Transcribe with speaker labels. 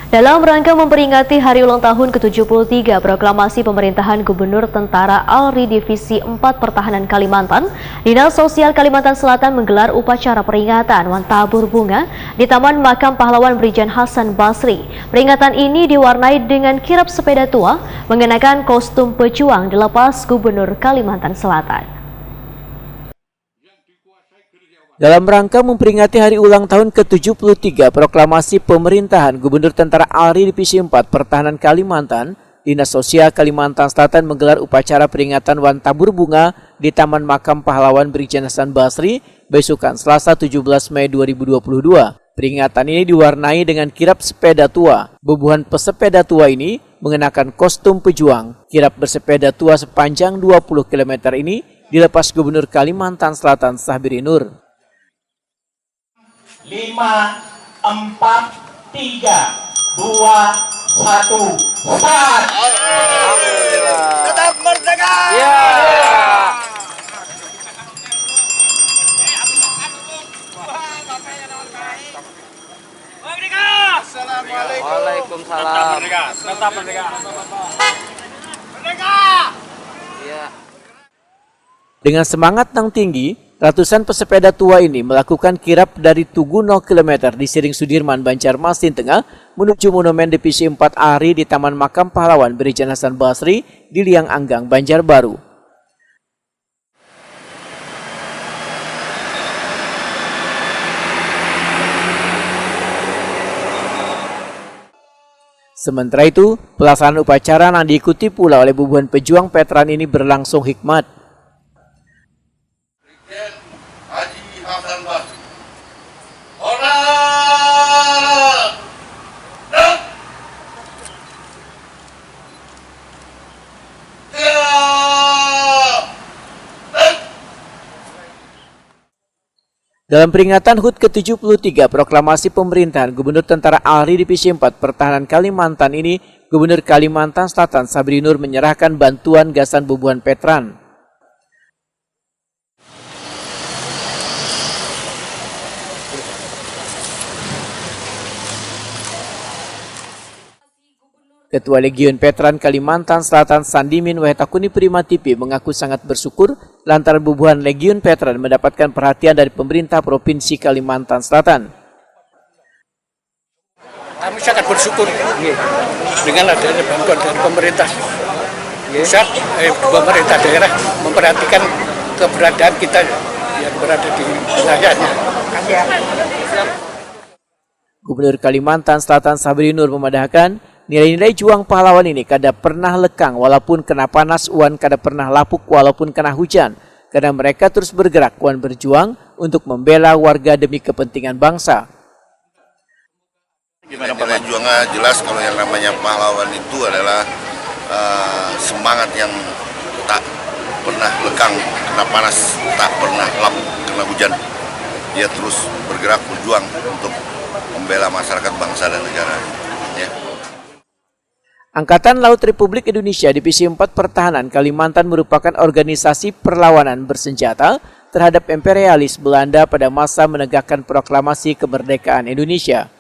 Speaker 1: Dalam rangka memperingati hari ulang tahun ke-73 proklamasi pemerintahan Gubernur Tentara ALRI Divisi 4 Pertahanan Kalimantan, Dinas Sosial Kalimantan Selatan menggelar upacara peringatan Wan Tabur Bunga di Taman Makam Pahlawan Brigjen Hasan Basri. Peringatan ini diwarnai dengan kirap sepeda tua mengenakan kostum pejuang dilepas Gubernur Kalimantan Selatan.
Speaker 2: Dalam rangka memperingati hari ulang tahun ke-73 proklamasi pemerintahan Gubernur Tentara ALRI Divisi 4 Pertahanan Kalimantan, Dinas Sosial Kalimantan Selatan menggelar upacara peringatan Wan Tabur Bunga di Taman Makam Pahlawan Brigjen Hasan Basri besokan Selasa 17 Mei 2022. Peringatan ini diwarnai dengan kirap sepeda tua. Bubuhan pesepeda tua ini mengenakan kostum pejuang. Kirap bersepeda tua sepanjang 20 km ini dilepas Gubernur Kalimantan Selatan Sabri Nur.
Speaker 3: 5, 4, 3, 2, 1, start!
Speaker 4: Alhamdulillah.
Speaker 3: Tetap merdeka!
Speaker 4: Ya.
Speaker 3: Merdeka! Assalamualaikum.
Speaker 4: Waalaikumsalam.
Speaker 3: Tetap merdeka. Merdeka!
Speaker 4: Ya.
Speaker 2: Dengan semangat yang tinggi, ratusan pesepeda tua ini melakukan kirap dari Tugu 0 km di Siring Sudirman, Banjarmasin Tengah menuju Monumen Divisi 4 ALRI di Taman Makam Pahlawan Brigjen Hasan Basri di Liang Anggang, Banjarbaru. Sementara itu, pelaksanaan upacara yang diikuti pula oleh bubuhan pejuang veteran ini berlangsung hikmat.
Speaker 5: Hasan Basri. Hormat! Dek! Siap! Dek!
Speaker 2: Dalam peringatan HUT ke-73 proklamasi pemerintahan Gubernur Tentara ALRI Divisi 4 Pertahanan Kalimantan ini, Gubernur Kalimantan Selatan Sabri Nur menyerahkan bantuan gasan bubuhan veteran. Ketua Legiun Veteran Kalimantan Selatan Sandimin Wetakuni Prima TV mengaku sangat bersyukur lantaran bubuhan Legiun Veteran mendapatkan perhatian dari pemerintah Provinsi Kalimantan Selatan.
Speaker 6: Kami sangat bersyukur dengan adanya bantuan dari pemerintah pusat, pemerintah daerah memperhatikan keberadaan kita yang berada di wilayahnya.
Speaker 2: Gubernur Kalimantan Selatan Sabri Nur memadahkan nilai-nilai juang pahlawan ini kada pernah lekang walaupun kena panas, wan kada pernah lapuk walaupun kena hujan. Karena mereka terus bergerak wan berjuang untuk membela warga demi kepentingan bangsa.
Speaker 5: Nilai juangnya jelas kalau yang namanya pahlawan itu adalah semangat yang tak pernah lekang, kena panas, tak pernah lapuk, kena hujan. Dia terus bergerak berjuang untuk membela masyarakat, bangsa dan negara. Ya.
Speaker 2: Angkatan Laut Republik Indonesia Divisi 4 Pertahanan Kalimantan merupakan organisasi perlawanan bersenjata terhadap imperialis Belanda pada masa menegakkan proklamasi kemerdekaan Indonesia.